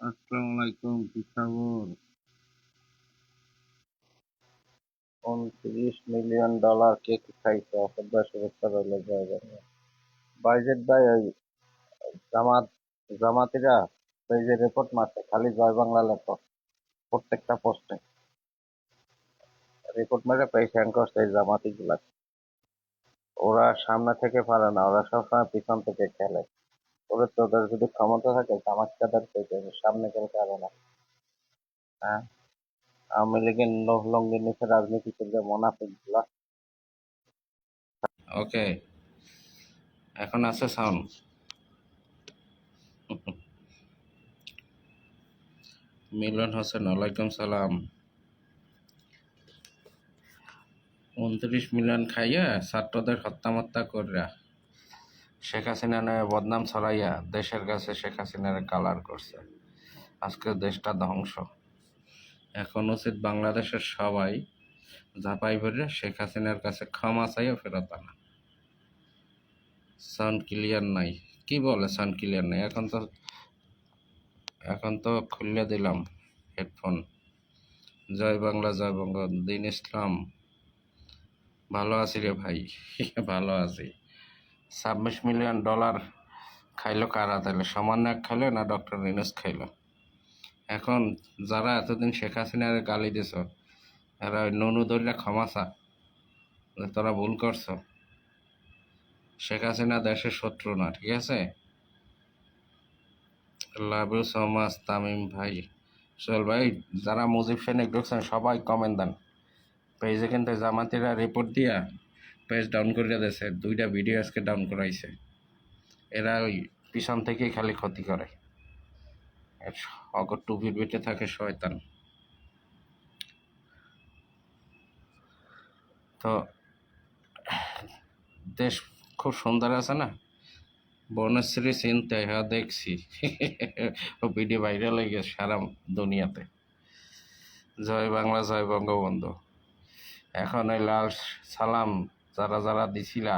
আসসালামু আলাইকুম, কি খবর? $29 মিলিয়ন কে কি খাইছে? অসংখ্য শুভেচ্ছা রইল, জয় বাংলা। বাইজেট ভাই, ওই জামাত জামাতিরা এই যে রিপোর্ট মারছে, খালি জয় বাংলা লেখো প্রত্যেকটা পোস্টে। রিপোর্ট মেরে পেশেন্ট করছে এই জামাতি গুলা। ওরা সামনে থেকে পারে না, ওরা সবসময় পিছন থেকে খেলে। ওরা তোদের যদি ক্ষমতা থাকে জামাতটাদের থেকে সামনে খেলতে পারে না। হ্যাঁ, আওয়ামী লীগের লঙ্গির নিচে রাজনীতি করবে মোনাফিক গুলা। ওকে, এখন আছে সাউন্ড? মিলন হোসেন, ওয়ালাইকুম সালাম। 29 মিলিয়ন খাইয়া ছাত্রদের হত্যা করিয়া শেখ হাসিনা নামে বদনাম ছড়াইয়া দেশের কাছে শেখ হাসিনার কালার করছে। আজকে দেশটা ধ্বংস। এখন উচিত বাংলাদেশের সবাই ঝাঁপাই ভরে শেখ হাসিনার কাছে ক্ষমা চাইয়া ফেরত আনা। সাউন্ড ক্লিয়ার নাই? কি বলে সাউন্ড ক্লিয়ার নাই? এখন তো খুলে দিলাম হেডফোন। জয় বাংলা, জয় বঙ্গ। দিন ইসলাম, ভালো আছি রে ভাই। ভালো আছি। $26 মিলিয়ন খাইলো কারা? তাহলে সামান্য এক খাইলো না ডক্টর রিনেস খাইলো? এখন যারা এতদিন শেখ হাসিনার গালি দিছ, এরা ওই নুনু ধরলে ক্ষমা চা যে তোরা ভুল করছো। শেখ হাসিনা দেশের শত্রু না, ঠিক আছে? Love you so much Tamim ভাই। সোহেল ভাই, যারা মুজিব সৈনিক ঢুকছেন সবাই কমেন্ট দেন। পেজে কিন্তু জামাতিরা রিপোর্ট দিয়া পেজ ডাউন করে দিয়েছে, 2টা ভিডিও আজকে ডাউন করাইছে। এরা ওই পিছন থেকেই খালি ক্ষতি করে। অগর টুপির বেটে থাকে শয়তান। তো দেশ খুব সুন্দর আছে না? বনশ্রী চিন্তায়, হ্যাঁ দেখছি। ও ভিডিও ভাইরাল হয়ে গেছে সারা দুনিয়াতে। জয় বাংলা, জয় বঙ্গবন্ধু। এখন ওই লাল সালাম যারা যারা দিছিল,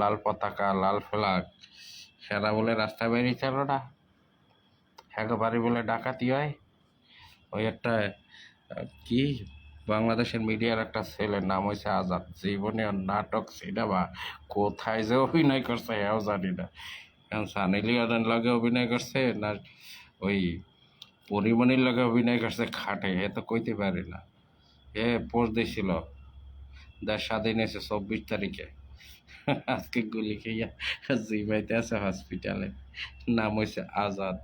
লাল পতাকা, লাল ফ্ল্যাগ, সেরা বলে রাস্তায় বেরিয়েছিল না, একেবারে বলে ডাকাতি হয়। ওই একটা কি বাংলাদেশের মিডিয়ার একটা ছেলের নাম হয়েছে আজাদ, জীবনে নাটক সিনেমা কোথায় যে অভিনয় করছে এও জানি না। কারণ সানি লিওনের লগে অভিনয় করছে না ওই পরিমণির লগে অভিনয় করছে খাটে, এ তো কইতে পারি না। এ পোস্ট দিছিল দেশ স্বাধীন হয়েছে 24 তারিখে, আজকে গুলি খেয়ে জিবাইতে আছে হসপিটালে। নাম হয়েছে আজাদ।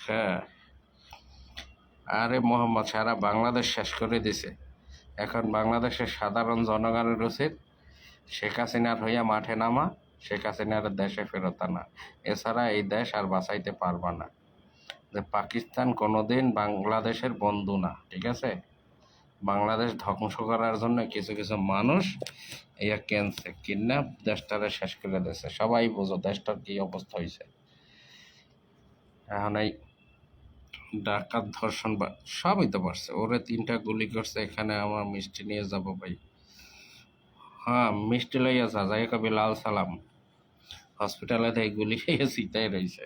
হ্যাঁ, আরে মোহাম্মদ সারা বাংলাদেশ শেষ করে দিছে। এখন বাংলাদেশের সাধারণ জনগণের উচিত শেখ হাসিনার হইয়া মাঠে নামা, শেখ হাসিনার দেশে ফেরত আনা। এছাড়া এই দেশ আর বাঁচাইতে পারবা না। যে পাকিস্তান কোনোদিন বাংলাদেশের বন্ধু না, ঠিক আছে? বাংলাদেশ ধ্বংস করার জন্য কিছু কিছু মানুষ ইয়া কেনছে কিডন্যাপ দেশটারে শেষ করে দিয়েছে। সবাই বোঝো দেশটার কি অবস্থা হয়েছে। এখন এই ডাকাত ধর্ষণ বা সবই তো পারছে। ওরে 3টা গুলি করছে, এখানে আমার মিষ্টি নিয়ে যাব ভাই। হ্যাঁ, মিষ্টি লইয়া যাই কবি লাল সালাম। হসপিটালে এই গুলি খেয়ে চিতাই রয়েছে,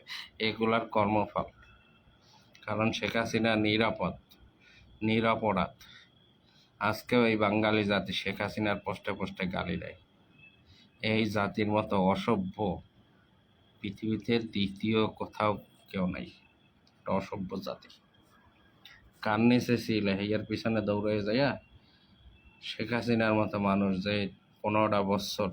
এগুলার কর্মফল। কারণ শেখ হাসিনা নিরাপরাধ। আজকেও এই বাঙালি জাতি শেখ হাসিনার পোস্টে পোস্টে গালি দেয়। এই জাতির মতো অসভ্য পৃথিবীতে দ্বিতীয় কোথাও কেউ নাই। একটা অসভ্য জাতি। কার নিচে ছিল হেয়ার পিছনে দৌড়ে যাইয়া শেখ হাসিনার মতো মানুষ যে 15টা বছর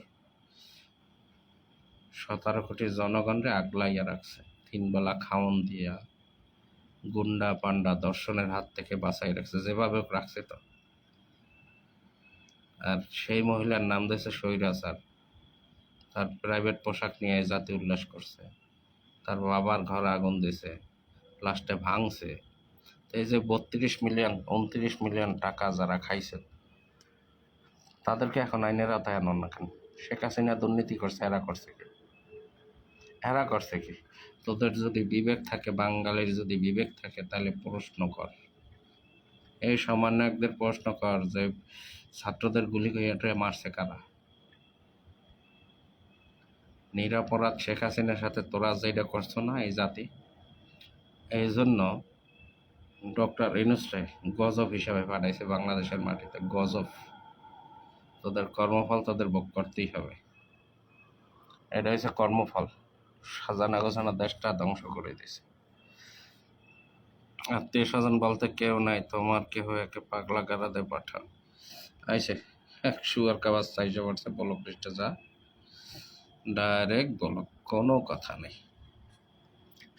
17 কোটি জনগণরে আগলাইয়া রাখছে, 3 বেলা খাওন দিয়া, গুন্ডা পান্ডা দর্শনের হাত থেকে বাঁচাই রাখছে, যেভাবে হোক রাখছে তো। আর সেই মহিলার নাম দিয়েছে স্বৈরাচার। তার প্রাইভেট পোশাক নিয়ে জাতি উল্লাস করছে, তার বাবার ঘর আগুন দিছে, লাস্টে ভাঙছে। তো এই যে 32 মিলিয়ন 29 মিলিয়ন টাকা যারা খাইছে, তাদেরকে এখন আইনের আওতায় আনন না কেন? শেখ হাসিনা দুর্নীতি করছে, এরা করছে কি? তোদের যদি বিবেক থাকে, বাঙালির যদি বিবেক থাকে, তাহলে প্রশ্ন কর। এই সমন্বয়কদের প্রশ্ন কর যে ছাত্রদের গুলি করে মারছে কারা? নিরপরাধ শেখ হাসিনার সাথে তোরা যেটা করছো না এই জাতি, এই জন্য ডক্টর ইউনূসকে গজব হিসাবে পাঠাইছে বাংলাদেশের মাটিতে। গজব, তোদের কর্মফল তোদের ভোগ করতেই হবে। এটা হচ্ছে কর্মফল। সাজানা গোছানো দেশটা ধ্বংস করে দিছে। আত্মীয় স্বজন বলতে কেউ নাই, তোমার কেহ একে পাগলা গারাদে পাঠান। আইসে এক শুয়ার কাবাজ চাইছে পড়ছে, বলক লিস্টে যা, ডাইরেক্ট বলক, কোনো কথা নেই।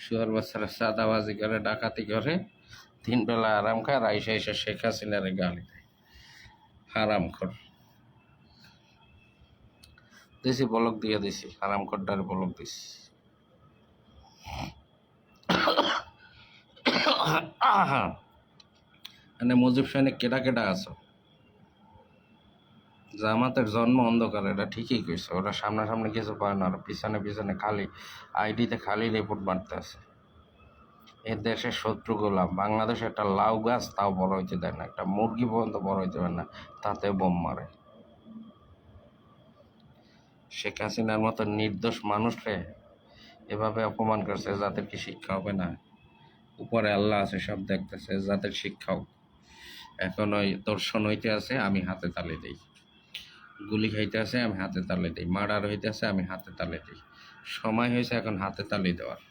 শুয়ার বাচ্চারা সাদাবাজি করে, ডাকাতি করে, 3 বেলা আরাম খায়, আইসা আইসা শেখ হাসিনারে গালি দেয়। হারাম খর দিছি, বলক দিয়ে দিছি, হারাম খরটারে বলক দিছি। মানে মুজিব সৈনিক কেটা কেটা আছো? জামাতের জন্ম অন্ধকার, এটা ঠিকই কইছে। ওরা সামনাসামনি কিছু পায় না, ওরা পিছনে পিছনে খালি আইডিতে খালি রিপোর্ট বাড়তে আছে। এ দেশের শত্রু গোলাম। বাংলাদেশে একটা লাউ গাছ তাও বড় হইতে দেয় না, একটা মুরগি পর্যন্ত বড় হইতে পারে না, তাতে বোম মারে। শেখ হাসিনার মতো নির্দোষ মানুষকে এভাবে অপমান করছে, যাদের কি শিক্ষা হবে না? উপরে আল্লাহ আছে, সব দেখতেছে, যাদের শিক্ষা হোক। এখন ওই দর্শন হইতে আছে, আমি হাতে তালি দিই। গুলি খাইতে আছে, আমি হাতে তালি দিই। মার্ডার হইতে আছে, আমি হাতে তালি দিই। সময় হয়েছে এখন হাতে তালি দেওয়ার।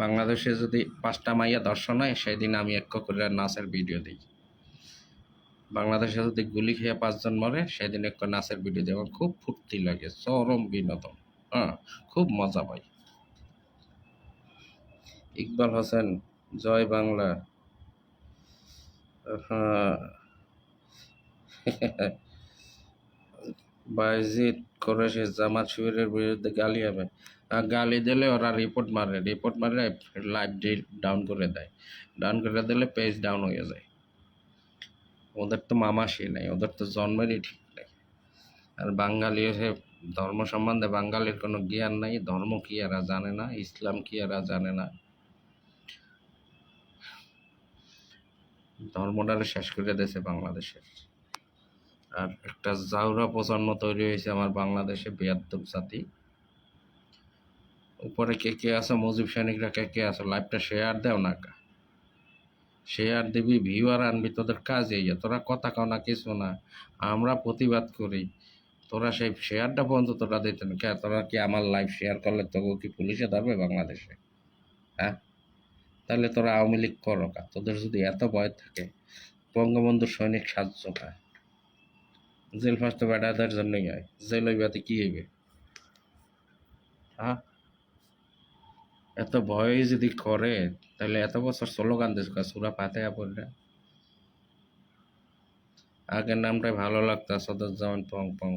বাংলাদেশে যদি 5টা মাইয়া দর্শন হয়, সেদিন আমি এক করে নাচের ভিডিও দিই। বাংলাদেশে যদি গুলি খেয়ে 5 জন মরে, সেদিন এক নাচের ভিডিও দিই। আমার খুব ফুর্তি লাগে, চরম বিনোদন। হ্যাঁ, খুব মজা পাই। ইকবাল হোসেন, জয় বাংলা। হ্যাঁ, বায়েজিদ কোরেশি জামাত শিবিরের বিরুদ্ধে গালি হবে। গালি দিলে ওরা রিপোর্ট মারে, রিপোর্ট মারলে লাইভ ডাউন করে দেয়। ডাউন করে দিলে পেজ ডাউন হয়ে যায়। ওদের তো মামাসি নেই, ওদের তো জন্মেরই ঠিক নেই। আর বাঙালি এসে ধর্ম সম্বন্ধে বাঙালির কোনো জ্ঞান নাই। ধর্ম কি এরা জানে না, ইসলাম কি এরা জানে না। ধর্মটারে শেষ করে দিয়েছে বাংলাদেশের। আর একটা জাউরা প্রজন্ম তৈরি হয়েছে আমার বাংলাদেশে, বেয়াদ্দপ জাতি। উপরে কে কে আছে, মুজিব সৈনিকরা কে কে আছে, লাইভটা শেয়ার দেও না। শেয়ার দিবি, ভিউয়ার আনবি, তোদের কাজ এই। তোরা কথা কও না, কিছু না, আমরা প্রতিবাদ করি। তোরা সেই শেয়ারটা পর্যন্ত তোরা দিতেন কে? তোরা কি আমার লাইভ শেয়ার করলে তোকে কি পুলিশে ধরবে বাংলাদেশে? হ্যাঁ, তাহলে তোরা আওয়ামী লীগ করো কা? তোদের যদি এত ভয় থাকে, বঙ্গবন্ধুর সৈনিক সাহায্য পায়। জেল ফাঁস তো বেড়াদের জন্যই হয়। জেল হইবাতে কি হইবে? হ্যাঁ, এত ভয় যদি করে, তাহলে এত বছর স্লোগান দিস সুরা ফাতেহা পড়লে। আগের নামটাই ভালো লাগতো, সদরজামান পং পং।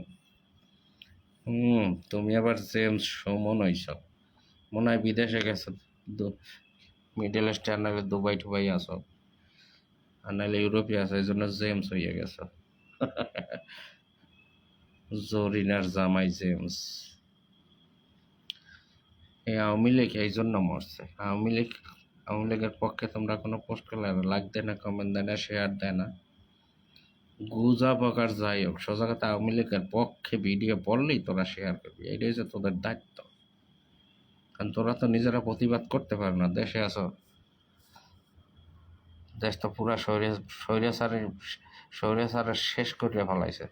তুমি আবার জেমস সুমন হইছ, মনে হয় বিদেশে গেছো, মিডল ইস্টে, আর নাহলে দুবাই টুবাই আছো, আর নাহলে ইউরোপে আছো, এই জন্য জেমস হইয়া গেছো। জরিনার জামাই জেমস। এই আওয়ামী লীগ এই জন্য মরছে। আওয়ামী লীগের পক্ষে তোমরা কোনো পোস্ট করলে লাইক দেয় না, কমেন্ট দেয় না, শেয়ার দেয় না। গুজা প্রকার যাই হোক, সোজা কথা, আওয়ামী লীগের পক্ষে ভিডিও পড়লেই তোরা শেয়ার করবি। এইটাই হচ্ছে তোদের দায়িত্ব। কারণ তোরা তো নিজেরা প্রতিবাদ করতে পারো না, দেশে আছো। দেশ তো পুরা স্বৈরাচারের শেষ করে ফেলাইছে।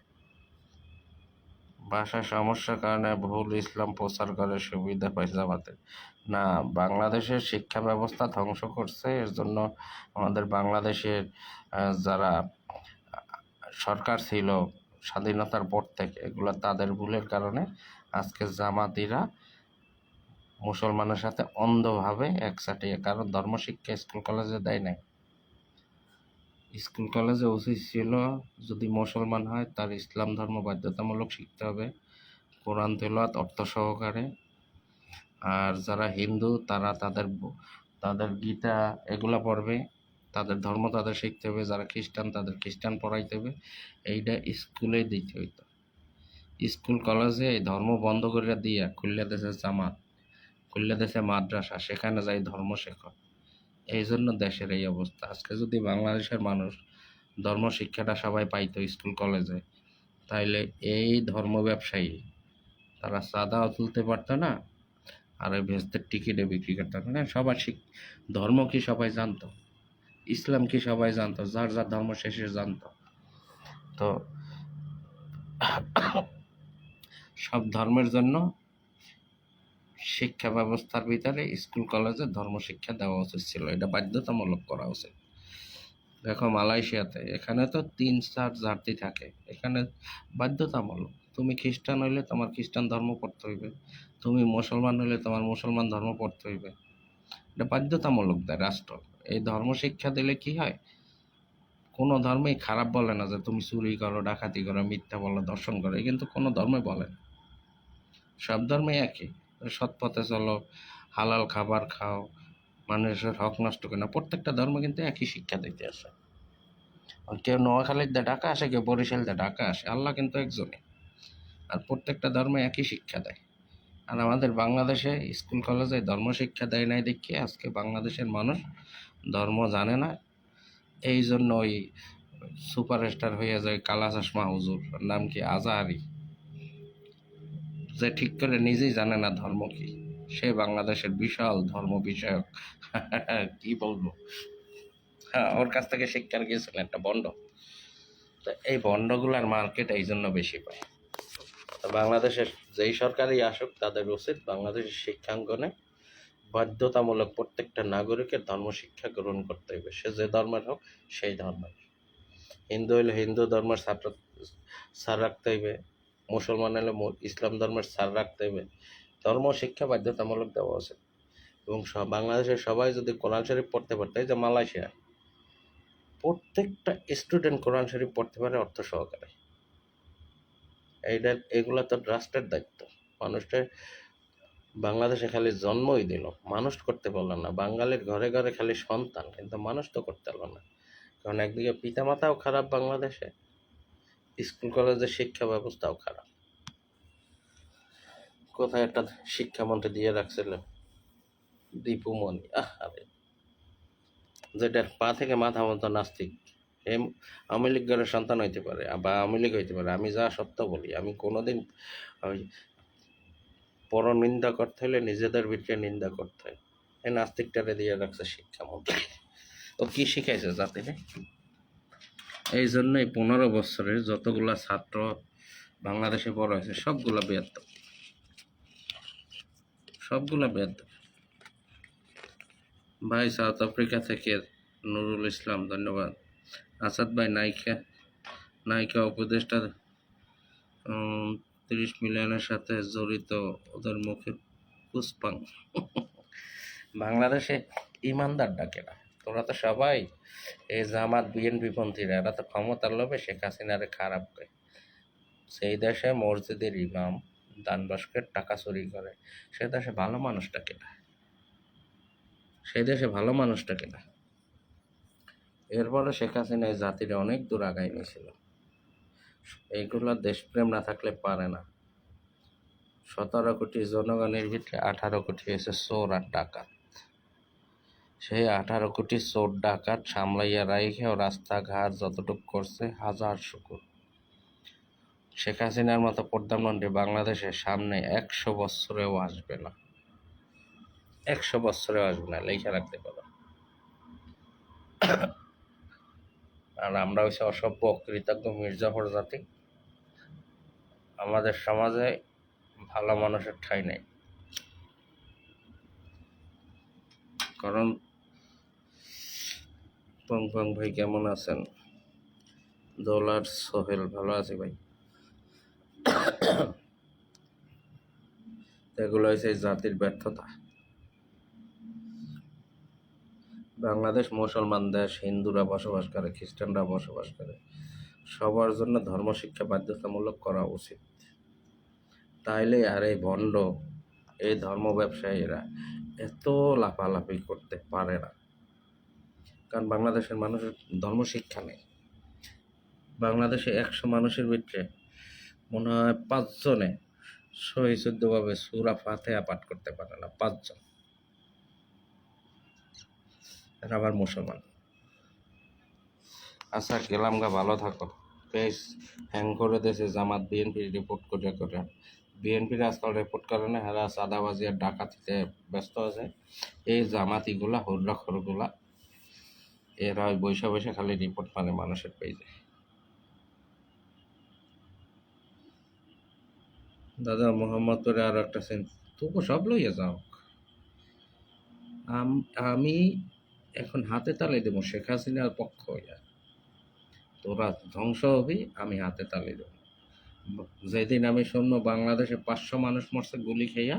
ভাষার সমস্যার কারণে ভুল ইসলাম প্রচার করে সুবিধা পাইছে জামাতের। না, বাংলাদেশের শিক্ষা ব্যবস্থা ধ্বংস করছে। এর জন্য আমাদের বাংলাদেশের যারা সরকার ছিল স্বাধীনতার পর থেকে, এগুলো তাদের ভুলের কারণে আজকে জামাতিরা মুসলমানের সাথে অন্ধভাবে একসাথে। কারণ ধর্মশিক্ষা স্কুল কলেজে দেয় নাই। স্কুল কলেজে উচিত ছিল, যদি মুসলমান হয় তার ইসলাম ধর্ম বাধ্যতামূলক শিখতে হবে, কোরআন তেলাওয়াত অর্থ সহকারে। আর যারা হিন্দু তারা তাদের গীতা এগুলা পড়বে, তাদের ধর্ম তাদের শিখতে হবে। যারা খ্রিস্টান তাদের খ্রিস্টান পড়াইতে হবে। এইটা স্কুলে দিতে হইতো। স্কুল কলেজে এই ধর্ম বন্ধ করে দিয়া খুললে দেশে জামাত, খুললে দেশে মাদ্রাসা, সেখানে যাই ধর্ম শেখো। এই জন্য দেশের এই অবস্থা। আজকে যদি বাংলাদেশের মানুষ ধর্ম শিক্ষাটা সবাই পাইতো স্কুল কলেজে, তাইলে এই ধর্ম ব্যবসায়ী তারা চাঁদাও তুলতে পারতো না, আর ওই ভেস্তের টিকিটে বিক্রি করতো না। সবার ধর্ম কি সবাই জানতো, ইসলাম কি সবাই জানতো, যার যার ধর্ম শেষে জানতো। তো সব ধর্মের জন্য শিক্ষা ব্যবস্থার ভিতরে স্কুল কলেজে ধর্ম শিক্ষা দেওয়া উচিত ছিল, এটা বাধ্যতামূলক করা উচিত। দেখো মালয়েশিয়াতে, এখানে তো 3-4 জাতি থাকে, এখানে বাধ্যতামূলক। তুমি খ্রিস্টান হইলে তোমার খ্রিস্টান ধর্ম পড়তে হইবে, তুমি মুসলমান হইলে তোমার মুসলমান ধর্ম পড়তে হইবে, এটা বাধ্যতামূলক দেয় রাষ্ট্র। এই ধর্ম শিক্ষা দিলে কি হয়, কোনো ধর্মেই খারাপ বলে না যে তুমি চুরি করো, ডাকাতি করো, মিথ্যা বলো, দর্শন করো, কিন্তু কোনো ধর্মে বলে না। সব ধর্মে একই, সৎ পথে চলো, হালাল খাবার খাও, মানুষের হক নষ্ট করে না। প্রত্যেকটা ধর্ম কিন্তু একই শিক্ষা দিতে আসে। কেউ নোয়াখালীতে ঢাকা আসে, কেউ বরিশালতে ঢাকা আসে, আল্লাহ কিন্তু একজনই। আর প্রত্যেকটা ধর্ম একই শিক্ষা দেয়। আর আমাদের বাংলাদেশে স্কুল কলেজে ধর্ম শিক্ষা দেয় নাই দেখিয়ে আজকে বাংলাদেশের মানুষ ধর্ম জানে না। এই জন্য ওই সুপারস্টার হয়ে যায় কালা চশমা হুজুর, নাম কি আজাহারি, যে ঠিক করে নিজেই জানে না ধর্ম কি, সে বাংলাদেশের বিশাল ধর্ম বিষয়ক কি বলবো। হ্যাঁ, ওর কাছ থেকে শিক্ষার গিয়েছিল একটা বন্ড। তো এই বন্ডগুলার মার্কেট এই জন্য বেশি পায়। তো বাংলাদেশের যেই সরকারই আসুক, তাদের উচিত বাংলাদেশের শিক্ষাঙ্গনে বাধ্যতামূলক প্রত্যেকটা নাগরিকের ধর্ম শিক্ষা গ্রহণ করতে হবে, সে যে ধর্মের হোক সেই ধর্মের। হিন্দু হইলে হিন্দু ধর্মের ছাড় রাখতে হইবে, মুসলমান হলে ইসলাম ধর্মের ছাড় রাখতে হইবে। ধর্ম শিক্ষা বাধ্যতামূলক দেওয়া উচিত। এবং বাংলাদেশের সবাই যদি কোরআন শরীফ পড়তে পারত, এই যে মালয়েশিয়া, প্রত্যেকটা স্টুডেন্ট কোরআন শরীফ পড়তে পারে অর্থ সহকারে। এগুলো তো রাষ্ট্রের দায়িত্ব। মানুষটা বাংলাদেশে খালি জন্মই দিল, মানুষ করতে পারলো না। বাঙালির ঘরে ঘরে খালি সন্তান, কিন্তু মানুষ তো করতে পারলো না। কারণ একদিকে পিতামাতাও খারাপ বাংলাদেশে, স্কুল কলেজের শিক্ষা ব্যবস্থাও খারাপ। কোথায় একটা শিক্ষামন্ত্রী দিয়ে রাখছিল দীপুমণি, আরে যেটার পা থেকে মাথা মতো নাস্তিক। আওয়ামী লীগ ঘরের সন্তান হইতে পারে বা আওয়ামী লীগ হইতে পারে, আমি যা সত্য বলি। আমি কোনোদিন ওই পর নিন্দা করতে হলে নিজেদের ভিতরে নিন্দা করতে হয়। এই নাস্তিকটারে দিয়ে রাখছে শিক্ষামন্ত্রী। ও কি শিখাইছে জাতিরে? এই জন্যই 15 বছরের যতগুলা ছাত্র বাংলাদেশে বড় হয়েছে সবগুলা বেয়াদব, সবগুলা বেয়াদব। ভাই সাউথ আফ্রিকা থেকে নুরুল ইসলাম, ধন্যবাদ। আসাদ ভাই, নায়িকা উপদেষ্টা 30 মিলিয়নের সাথে জড়িত, ওদের মুখে পুষ্পাং। বাংলাদেশে ইমানদার ডাকে না, তোরা তো সবাই এই জামাত বিএনপি পন্থীরা, এরা তো ক্ষমতার লোভে শেখ হাসিনারে খারাপ করে। সেই দেশে মসজিদের ইমাম দানবাস্কের টাকা চুরি করে, সে দেশে ভালো মানুষটাকে না, সেই দেশে ভালো মানুষটাকে না। এরপরে শেখ হাসিনা এই জাতিরে অনেক দূর আগায় নিয়েছিল। এইগুলো দেশপ্রেম না থাকলে পারে না। 17 কোটি জনগণের ভিতরে 18 কোটি হয়েছে চোর আর ডাকাত। সেই 18 কোটি চোর ডাকাত সামলাইয়া রাইখেও রাস্তাঘাট যতটুক করছে হাজার শুকুর। শেখ হাসিনার মতো প্রধানমন্ত্রী বাংলাদেশের সামনে 100 বছরেও আসবে না, 100 বছরেও আসবে না, লেখা রাখতে পারো। আর আমরা হচ্ছে অসভ্য অকৃতজ্ঞ মির্জাফর জাতি। আমাদের সমাজে ভালো মানুষের ঠাঁই নেই। কারণ পং পং ভাই কেমন আছেন? ডলার সোহেল, ভালো আছি ভাই। এগুলো হচ্ছে জাতির ব্যর্থতা। বাংলাদেশ মুসলমান দেশ, হিন্দুরা বসবাস করে, খ্রিস্টানরা বসবাস করে, সবার জন্য ধর্ম শিক্ষা বাধ্যতামূলক করা উচিত। তাইলে আর এই ভণ্ড, এই ধর্ম ব্যবসায়ীরা এত লাফালাফি করতে পারে না। কারণ বাংলাদেশের মানুষের ধর্ম শিক্ষা নেই। বাংলাদেশে 100 মানুষের ভিতরে মনে হয় 5 জনে সহি শুদ্ধভাবে সূরা ফাতিহা পাঠ করতে পারে না, 5 জন। এরা আবার মুসলমান। আচ্ছা গেলাম গা, ভালো থাকো। পেজ হ্যাং করে দিয়েছে জামাত বিএনপি রিপোর্ট করে করে, বিএনপির আজকাল রিপোর্ট করে না, হেরা চাঁদাবাজি আর ডাকাতিতে ব্যস্ত আছে। এই জামাতিগুলা হুররা এরা ওই বৈশা বৈশা খালি রিপোর্ট মানে মানুষের পেজে। দাদা মোহাম্মদপুরে আরো একটা সিন, তবু সব লইয়া যাও। আমি এখন হাতে তালে দেবো শেখ হাসিনার পক্ষ হইয়া, তোরা ধ্বংস হবি, আমি হাতে তালে দেবো। যেদিন আমি শুনবো বাংলাদেশে 500 মানুষ মরছে গুলি খেয়া,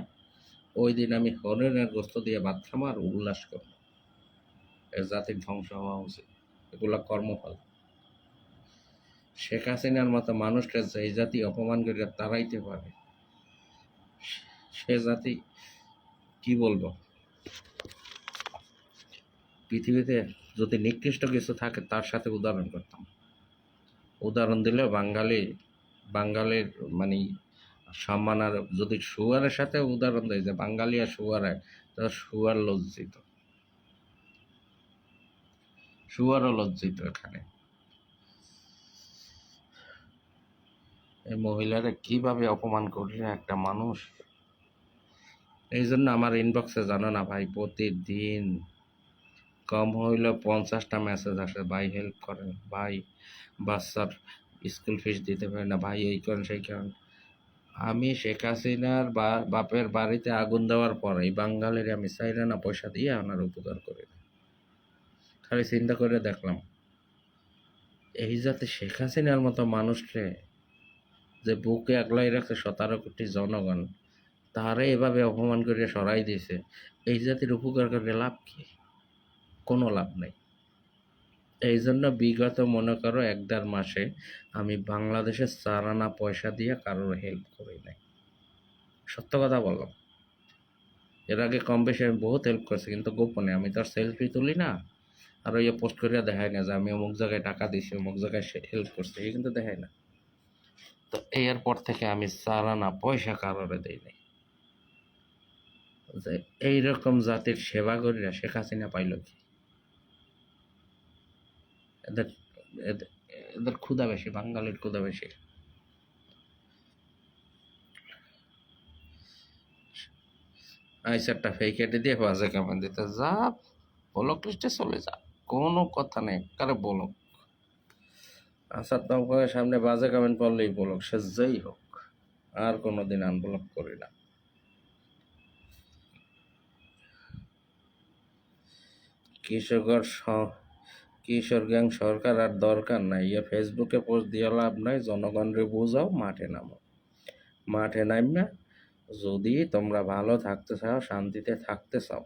ওই দিন আমি হরিণের গোস্ত দিয়ে ভাত খাবো আর উল্লাস করবো। এ জাতির ধ্বংস হওয়া উচিত, এগুলা কর্মফল। শেখ হাসিনার মতো মানুষকে যে জাতি অপমান করে তাড়াইতে পারে, সে জাতি কি বলবো। পৃথিবীতে যদি নিকৃষ্ট কিছু থাকে তার সাথে উদাহরণ করতাম। উদাহরণ দিলে বাঙালির মানে সম্মান। আর যদি শুয়ারের সাথে উদাহরণ দেয় যে বাঙালি আর শুয়ারে, তাহলে শুয়ারও লজ্জিত এখানে। এই মহিলারা কিভাবে অপমান করছে একটা মানুষ। এই জন্য আমার ইনবক্সে জানো না ভাই, প্রতিদিন কম হইলেও 50টা মেসেজ আসে, ভাই হেল্প করেন, ভাই বাচ্চার স্কুল ফিস দিতে পারে না, ভাই এই করেন সেই করেন। আমি শেখ হাসিনার বাপের বাড়িতে আগুন দেওয়ার পর এই বাঙালির আমি চাইলে না পয়সা দিয়ে আনার উপকার করি না। খালি চিন্তা করে দেখলাম, এই যাতে শেখ হাসিনার মতো মানুষকে যে বুকে আগলাই রাখছে 17 কোটি জনগণ, তারে এভাবে অপমান করে সরাই দিয়েছে, এই জাতির উপকার করে লাভ কি? কোনো লাভ নেই। এই জন্য বিগত মনে করো 1-1.5 মাসে আমি বাংলাদেশের 4 আনা পয়সা দিয়ে কারোর হেল্প করি নাই, সত্য কথা বললাম। এর আগে কম বেশি আমি বহুত হেল্প করছি, কিন্তু গোপনে। আমি তো আর সেলফি তুলি না, আর ওই পোস্ট করিয়া দেখাই না যে আমি অমুক জায়গায় টাকা দিছি, অমুক জায়গায় হেল্প করছি, এই কিন্তু দেখাই না। তো এরপর থেকে আমি 4 আনা পয়সা কারোরে দেই নাই। যে এইরকম জাতির সেবা করিয়া শেখ হাসিনা পাইল কি? এদের এদের এদের ক্ষুধা বেশি, বাঙালির ক্ষুধা বেশি। আইসারটা ফেক আইডি দিয়ে বাজে কমেন্ট দিতে যা, ব্লক লিস্টে চলে যা, কোনো কথা নেই, কারে ব্লক। আসার তোমার সামনে বাজে কমেন্ট পড়লেই ব্লক, সে যেই হোক, আর কোনোদিন আনব্লক করি না। কিশোর গ্যাং সরকার আর দরকার নাই, ফেসবুকে পোস্ট দিয়ে লাভ নাই, জনগণরে বুঝাও, মাঠে নামো। মাঠে নামবে, যদি তোমরা ভালো থাকতে চাও, শান্তিতে থাকতে চাও,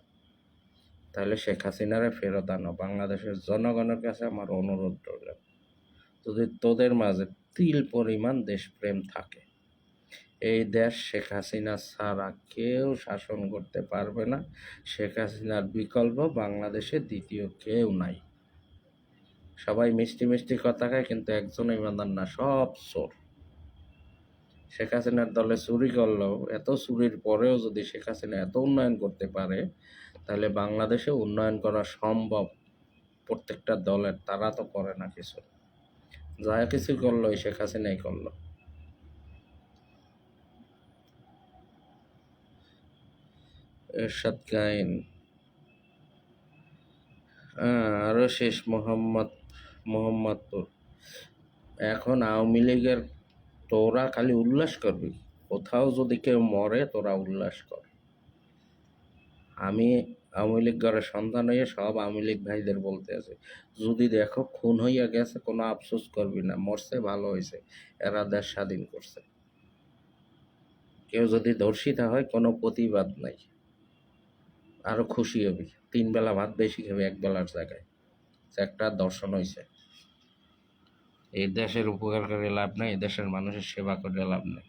তাহলে শেখ হাসিনারে ফেরত আনো। বাংলাদেশের জনগণের কাছে আমার অনুরোধ রইল, যদি তোদের মাঝে তিল পরিমাণ দেশপ্রেম থাকে, এই দেশ শেখ হাসিনা ছাড়া কেউ শাসন করতে পারবে না। শেখ হাসিনার বিকল্প বাংলাদেশে দ্বিতীয় কেউ নাই। সবাই মিষ্টি মিষ্টি কথা খায়, কিন্তু একজন ইমানদার না, সব চোর। শেখ হাসিনার দলে চুরি করলেও, এত চুরির পরেও যদি শেখ হাসিনা এত উন্নয়ন করতে পারে, তাহলে বাংলাদেশে উন্নয়ন করা সম্ভব প্রত্যেকটা দলের। তারা তো করে না কিছু, যা কিছু করলো এই শেখ হাসিনাই করলো। এরশাদ গাইন আরো শেষ। মোহাম্মদপুর এখন আওয়ামী লীগের, তোরা খালি উল্লাস করবি, কোথাও যদি কেউ মরে তোরা উল্লাস কর। আমি আওয়ামী লীগ ঘরের সন্তান হইয়া সব আওয়ামী লীগ ভাইদের বলতে আছে, যদি দেখো খুন হইয়া গেছে, কোনো আফসোস করবি না, মরছে ভালো হয়েছে, এরা দেশ স্বাধীন করছে। কেউ যদি ধর্ষিতা হয়, কোনো প্রতিবাদ নাই, আরো খুশি হবি। 3 বেলা ভাত বেশি খাবি 1 বেলার জায়গায়, একটা দর্শন হয়েছে। এই দেশের উপকার করে লাভ নাই, এই দেশের মানুষের সেবা করে লাভ নেই।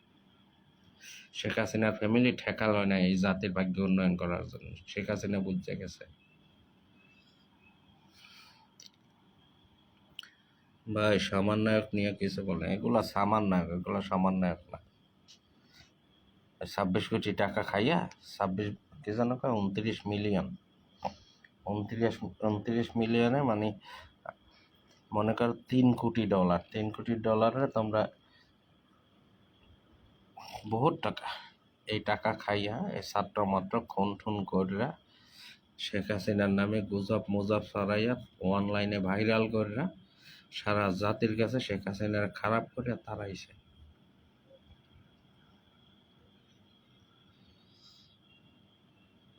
শেখ হাসিনার ফ্যামিলি ঠেকাল হয় না এই জাতির ভাগ্য উন্নয়ন করার জন্য, শেখ হাসিনা বুঝতে গেছে। ভাই সমন্বয়ক নিয়ে কিছু বলে, এগুলা সামান্বয়ক, এগুলা সমন্বয়ক না। 26 কোটি টাকা খাইয়া, 26 কি জানো, 29 মিলিয়ন, 29 মিলিয়নে মানে মনে করো $3 কোটি। $3 কোটি তোমরা বহুত টাকা। এই টাকা খাইয়া এই ছাত্র মাত্র খুন টুন কইরা শেখ হাসিনার নামে গুজব মুজব ছড়াইয়া অনলাইনে ভাইরাল কইরা সারা জাতির কাছে শেখ হাসিনার খারাপ করে তারাইছে।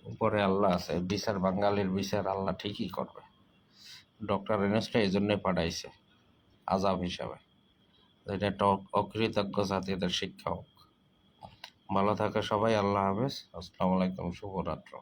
উপরে আল্লাহ আছে, বিচার বাঙালির বিচার আল্লাহ ঠিকই করবে। ডক্টর ইউনূসকে এই জন্যে পাঠাইছে আজাব হিসাবে, এটা একটা অকৃতজ্ঞ জাতিদের শিক্ষা হোক। ভালো থাকে সবাই, আল্লাহ হাফেজ, আসসালামু আলাইকুম, শুভরাত্র।